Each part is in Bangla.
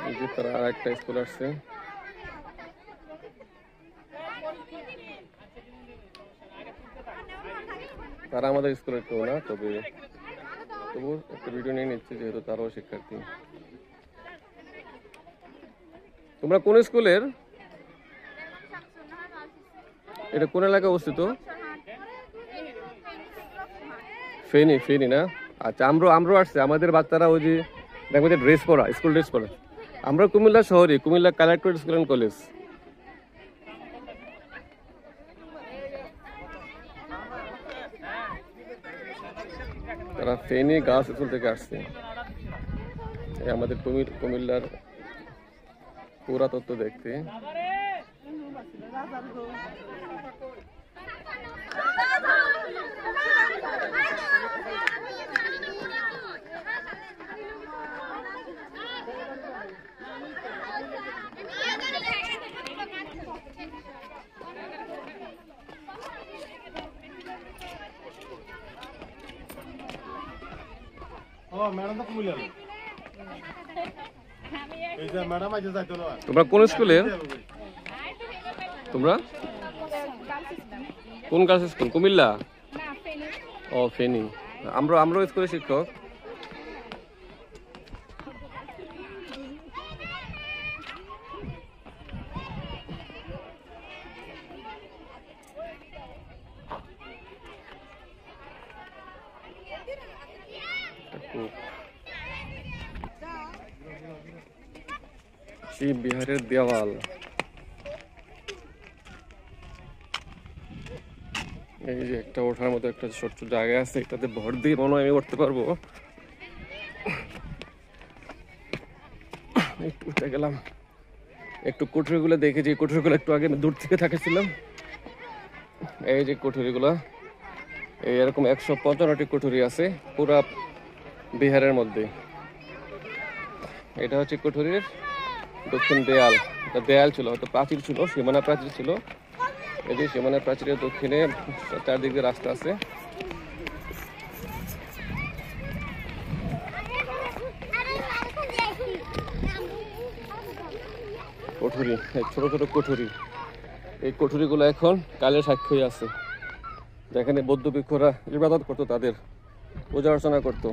এই যে তারা আর একটা স্কুল আসছে। তারা আমাদের স্কুলের কেউ না, তবু একটা ভিডিও নিয়ে নিচ্ছে যেহেতু তারাও শিক্ষার্থী। তোমরা কোন স্কুলের? এটা কোন এলাকায় অবস্থিত? ফেনী। ফেনী না? আচ্ছা, আমরাও আসছে। আমাদের বাচ্চারা ওই যে দেখো যে ড্রেস পরা, স্কুল ড্রেস পরা। আমরা কুমিল্লা শহরে, Comilla collectorate school and college. তারা ফেনী গার্লস স্কুল থেকে আসছে। আমাদের কুমিল্লার পুরাতত্ত্ব দেখতে। তোমরা কোন স্কুলের? তোমরা কোন গার্লস স্কুল? কুমিল্লা? ও ফেনী। আমরাও স্কুলের শিক্ষক। বিহারের দেওয়াল। এই যে একটা ওঠার মতো একটা ছোট্ট জায়গা আছে, এটাতে ভর দিয়ে মনে হয় আমি উঠতে পারবো। একটু উঠে গেলাম, একটু কুঠুরিগুলো দেখেছি। কুঠুরিগুলো একটু আগে দূর থেকে থাকেছিলাম। এই যে কুঠুরিগুলো, এই এরকম 155টি কুঠুরি আছে পুরা বিহারের মধ্যে। এটা হচ্ছে কুঠুরির দক্ষিণ দেয়াল। এটা দেয়াল ছিল, হয়তো প্রাচীর ছিল, সীমানা প্রাচীর ছিল। এই যে সীমানা প্রাচীরের দক্ষিণে চারদিকে রাস্তা আছে। কুঠুরি, ছোট ছোট কুঠুরি। এই কুঠুরিগুলো এখন কালের সাক্ষী আছে, যেখানে বৌদ্ধ ভিক্ষুরা ইবাদত করতো, তাদের পূজা অর্চনা করতো।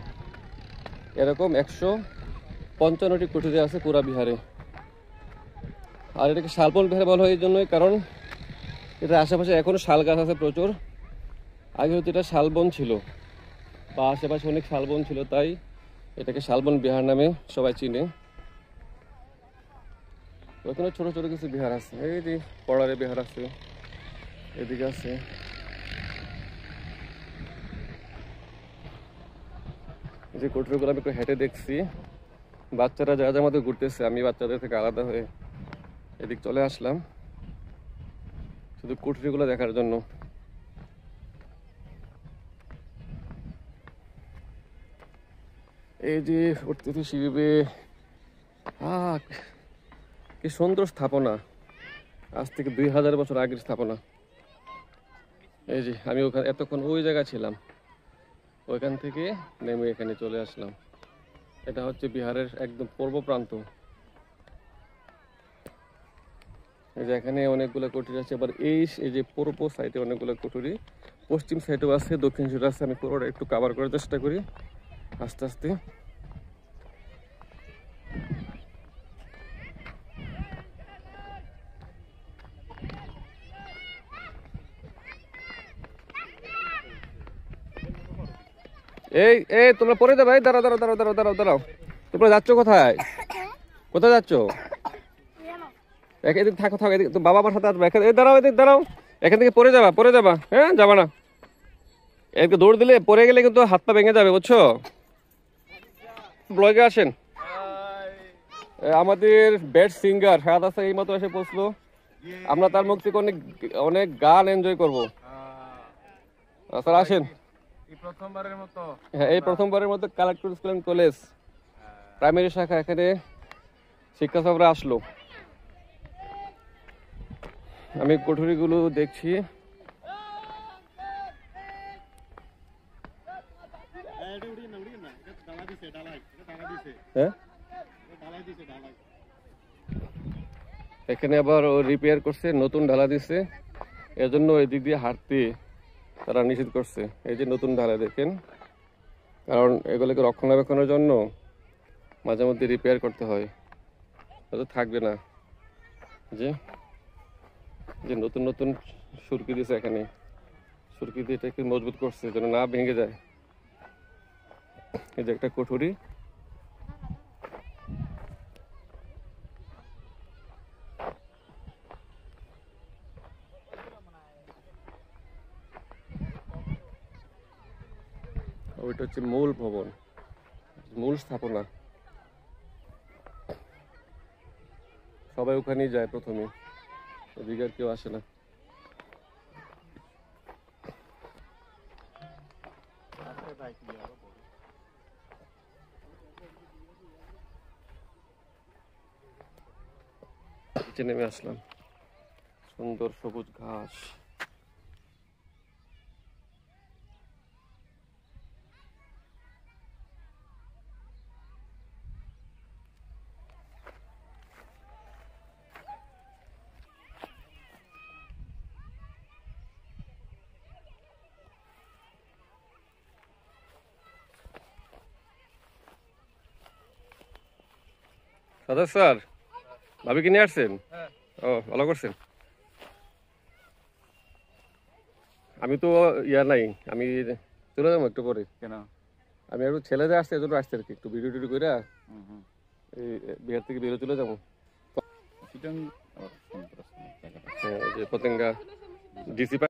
এরকম 155টি কুঠুরি আছে পুরা বিহারে। আর এটাকে শালবন বিহার বলা হয় এই জন্যই, কারণ এটা আশেপাশে এখনো শাল গাছ আছে প্রচুর। আগে হয়তো এটা শালবন ছিল, বা আশেপাশে অনেক শালবন ছিল, তাই এটাকে শালবন বিহার নামে সবাই চিনে। ওখানে ছোট ছোট কিছু বিহার আছে। এই যে পড়ারে বিহার আছে, এদিকে আছে। এই যে কুঠুরিগুলো আমি একটু হেঁটে দেখছি। বাচ্চারা যা যার মধ্যে ঘুরতেছে, আমি বাচ্চাদের থেকে আলাদা হয়ে এদিক চলে আসলাম শুধু কুঠুরিগুলো দেখার জন্য। এই যে উঠতেছি সিঁড়ি বেয়ে। কি সুন্দর স্থাপনা, আজ থেকে 2000 বছর আগের স্থাপনা। এই যে আমি ওখানে এতক্ষণ ওই জায়গায় ছিলাম, ওইখান থেকে নেমে এখানে চলে আসলাম। এটা হচ্ছে বিহারের একদম পূর্ব প্রান্ত। এই যে এখানে অনেকগুলো কুঠুরি আছে। আবার এই যে পূর্ব সাইডে অনেকগুলো কুঠুরি, পশ্চিম সাইডেও আছে, দক্ষিণ সাইডে আছে। আমি পুরোটা একটু কভার করার চেষ্টা করি আস্তে আস্তে। এই এই তোমরা পরে যাবে, দাঁড়াও দাঁড়াও দাঁড়াও দাঁড়াও দাঁড়াও দাঁড়াও। তোমরা যাচ্ছ কোথায়? কোথায় যাচ্ছ? এদিকে থাকো থাকো, এদিকে বাবা আমার সাথে আসবে। এই দাঁড়াও, এদিকে দাঁড়াও। এখান থেকে পরে যাবা, হ্যাঁ যাবা না। এদিকে দৌড় দিলে পরে গেলে কিন্তু হাত পা ভেঙে যাবে, বুঝছো? ব্লগে আসেন। আমাদের বেস্ট সিঙ্গার হায়াত আছে এই মতো এসে পৌঁছলো। আমরা তার মুখ থেকে অনেক অনেক গান এনজয় করবো। স্যার আসেন। হ্যাঁ, এই প্রথমবারের মতো collector school and college primary শাখা এখানে শিক্ষা সফরে আসলো। আমি কুঠুরিগুলো দেখছি। হ্যাঁ এখানে আবার রিপেয়ার করছে, নতুন ঢালা দিচ্ছে, এজন্য এদিক দিয়ে হাঁটতে তারা নিষেধ করছে। এই যে নতুন ঢালা দেখেন, কারণ এগুলোকে রক্ষণাবেক্ষণের জন্য মাঝে মধ্যে রিপেয়ার করতে হয়, হয়তো থাকবে না। যে যে নতুন নতুন সুরকি দিয়েছে এখানে, সুরকি দিয়ে এটাকে মজবুত করছে যেন না ভেঙে যায়। এই যে একটা কুঠুরি, ওইটা হচ্ছে মূল ভবন, মূল স্থাপনা। সবাই ওখানেই যায় প্রথমে, এদিকে আর কেউ আসে না। নিচে নেমে আসলাম, সুন্দর সবুজ ঘাস। সাদা স্যার, ভাবি কিনে আসছেন? ও, ভালো করছেন। আমি তো নাই, আমি চলে যাবো একটু পরে। কেন? আমি একটু ছেলেদের আসছে, এজন্য আসছে আর কি, একটু ভিডিও টিডিও করে এই বিহার থেকে বেরো চলে যাবো। চিটাং আবার ফোন করেছে। হ্যাঁ, ওই যে পতেঙ্গা ডিসি